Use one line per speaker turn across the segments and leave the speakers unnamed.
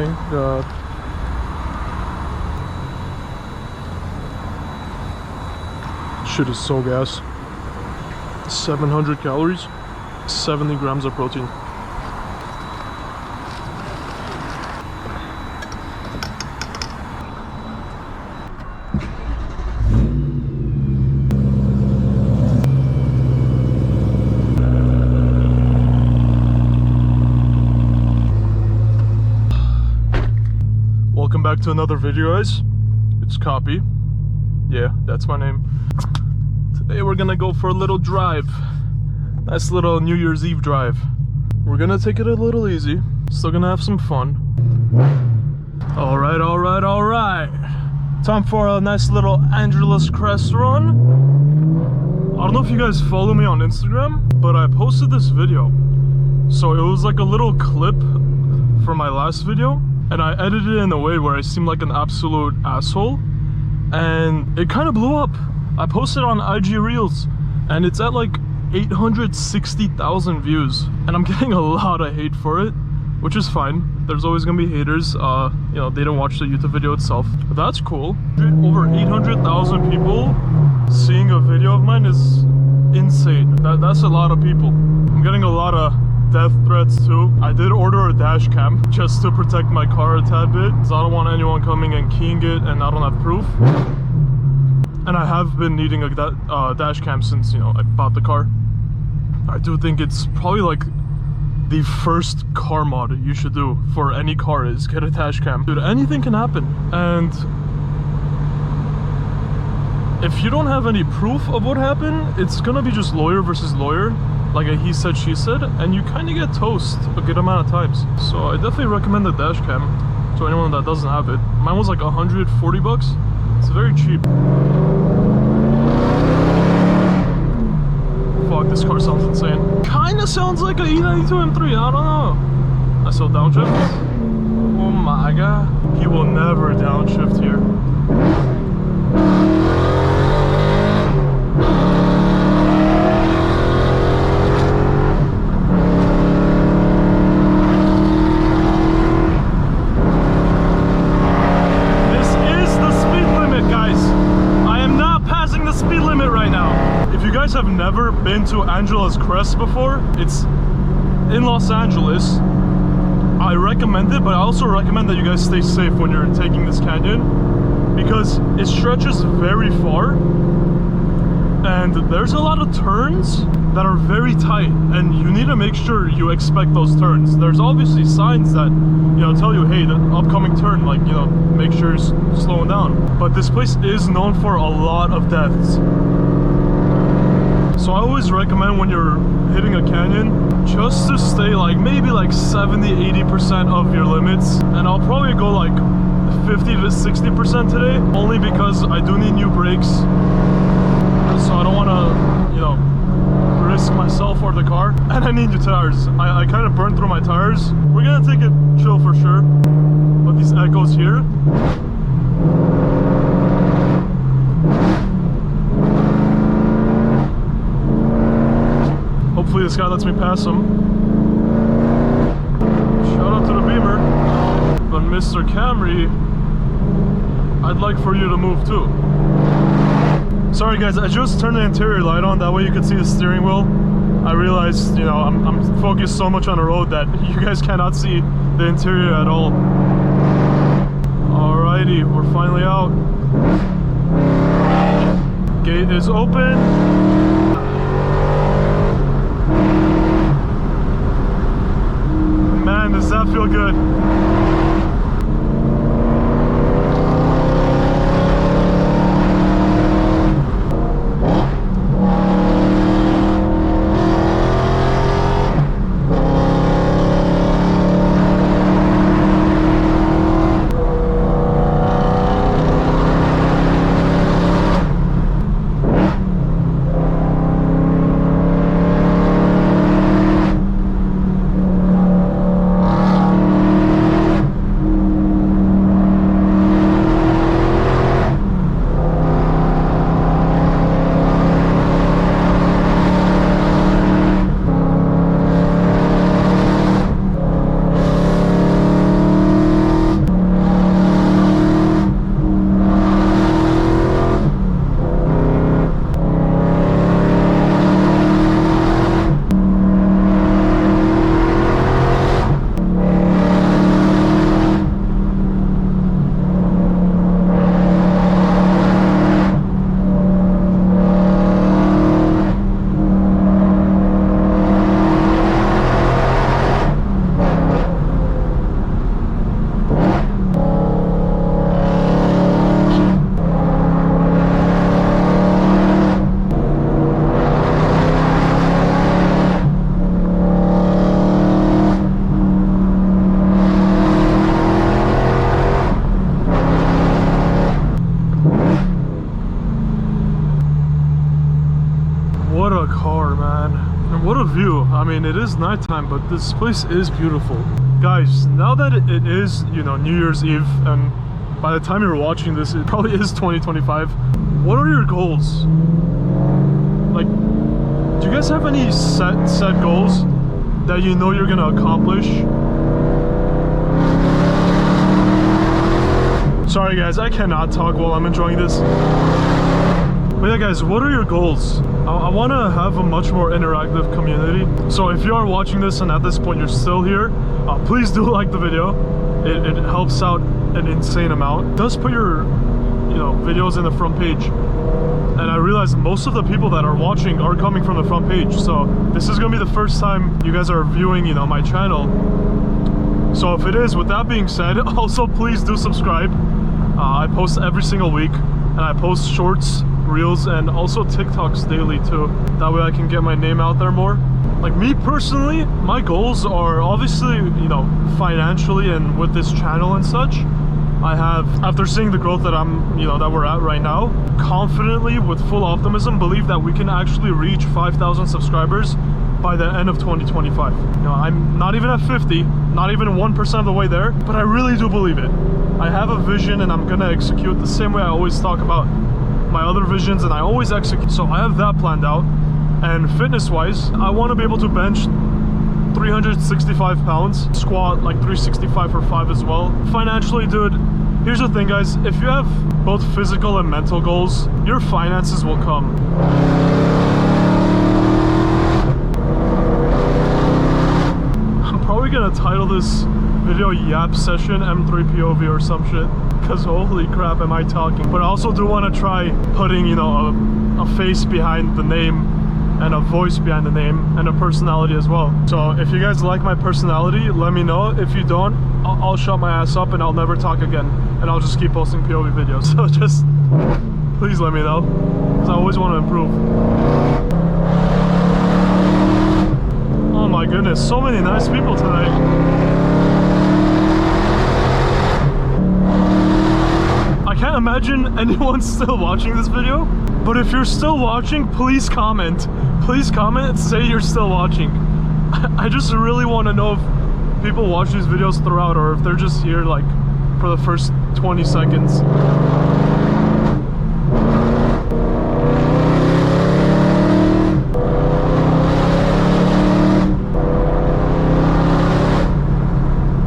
my god. Shit is so gas. 700 calories, 70 grams of protein. Welcome back to another video, guys. It's Copy. Yeah, that's my name. Today we're gonna go for a little drive. Nice little New Year's Eve drive. We're gonna take it a little easy. Still gonna have some fun. Alright. Time for a nice little Angeles Crest run. I don't know if you guys follow me on Instagram, but I posted this video. So it was like a little clip from my last video, and I edited it in a way where I seemed like an absolute asshole, and it kind of blew up. I posted on IG Reels, and it's at like 860,000 views, and I'm getting a lot of hate for it, which is fine. There's always gonna be haters. You know, they don't watch the YouTube video itself, but that's cool. Over 800,000 people seeing a video of mine is insane. That's a lot of people. I'm getting a lot of death threats too. I did order a dash cam just to protect my car a tad bit, because I don't want anyone coming and keying it and I don't have proof. And I have been needing a dash cam since, you know, I bought the car. I do think it's probably like the first car mod you should do for any car is get a dash cam. Dude, anything can happen. And if you don't have any proof of what happened, it's gonna be just lawyer versus lawyer. Like a he said, she said, and you kind of get toast a good amount of times. So I definitely recommend the dash cam to anyone that doesn't have it. Mine was like 140 bucks. It's very cheap. Fuck, this car sounds insane. Kinda sounds like an E92 M3, I don't know. I saw downshift. Oh my god. He will never downshift here. Have never been to Angeles Crest before. It's in Los Angeles. I recommend it, but I also recommend that you guys stay safe when you're taking this canyon, because it stretches very far and there's a lot of turns that are very tight, and you need to make sure you expect those turns. There's obviously signs that, you know, tell you, hey, the upcoming turn, like, you know, make sure you're slowing down. But this place is known for a lot of deaths. So I always recommend when you're hitting a canyon, just to stay like maybe like 70-80% of your limits. And I'll probably go like 50 to 60% today, only because I do need new brakes. So I don't want to, you know, risk myself or the car. And I need new tires. I kind of burned through my tires. We're gonna take it chill for sure. But these echoes here, hopefully this guy lets me pass him. Shout out to the Beamer. But Mr. Camry, I'd like for you to move too. Sorry guys, I just turned the interior light on, that way you could see the steering wheel. I realized, you know, I'm focused so much on the road that you guys cannot see the interior at all. Alrighty, we're finally out. Gate is open. Man, does that feel good? a car, man. And what a view. I mean, it is nighttime, but this place is beautiful. Guys, now that it is, you know, New Year's Eve, and by the time you're watching this, it probably is 2025. What are your goals? Like, do you guys have any set goals that you know you're gonna accomplish? Sorry guys, I cannot talk while I'm enjoying this. But yeah guys, what are your goals? I want to have a much more interactive community. So if you are watching this and at this point you're still here, please do like the video. It helps out an insane amount. It does put your, you know, videos in the front page. And I realize most of the people that are watching are coming from the front page. So this is gonna be the first time you guys are viewing, you know, my channel. So if it is, with that being said, also please do subscribe. I post every single week, and I post shorts, reels, and also TikToks daily too. That way I can get my name out there more. Like me personally, my goals are obviously, you know, financially and with this channel and such. I have, after seeing the growth that that we're at right now, confidently, with full optimism, believe that we can actually reach 5,000 subscribers by the end of 2025. You know, I'm not even at 50, not even 1% of the way there, but I really do believe it. I have a vision and I'm gonna execute the same way I always talk about my other visions, and I always execute. So I have that planned out. And fitness-wise, I want to be able to bench 365 pounds, squat like 365 for 5 as well. Financially, dude, here's the thing guys, if you have both physical and mental goals, your finances will come. I'm probably gonna title this video Yap Session M3 POV or some shit, because holy crap am I talking. But I also do want to try putting, you know, a face behind the name and a voice behind the name and a personality as well. So if you guys like my personality, let me know. If you don't, I'll shut my ass up and I'll never talk again, and I'll just keep posting POV videos. So just please let me know, because I always want to improve. Oh my goodness, so many nice people tonight. I can't imagine anyone still watching this video, but if you're still watching, please comment. Please comment and say you're still watching. I just really want to know if people watch these videos throughout, or if they're just here like for the first 20 seconds.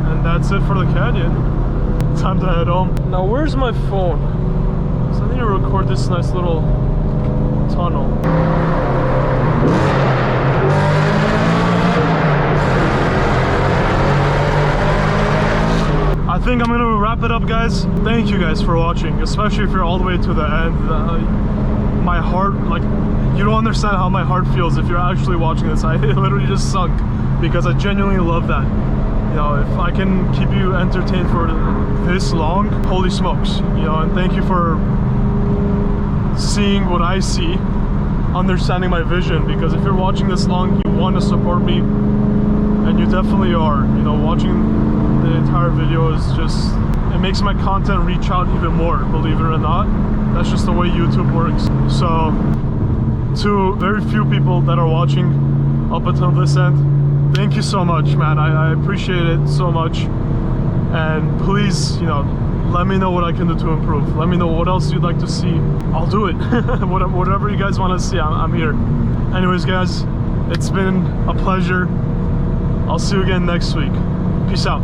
And that's it for the canyon. Time to head home. Now where's my phone? So I need to record this nice little tunnel. I think I'm gonna wrap it up guys. Thank you guys for watching, especially if you're all the way to the end. My heart, like, you don't understand how my heart feels if you're actually watching this. I literally just sunk, because I genuinely love that. You know, if I can keep you entertained for this long, holy smokes. You know, and thank you for seeing what I see, understanding my vision, because if you're watching this long, you want to support me, and you definitely are. You know, watching the entire video is just, it makes my content reach out even more, believe it or not. That's just the way YouTube works. So to very few people that are watching up until this end, thank you so much, man. I appreciate it so much. And please, you know, let me know what I can do to improve. Let me know what else you'd like to see. I'll do it. Whatever you guys want to see, I'm here. Anyways, guys, it's been a pleasure. I'll see you again next week. Peace out.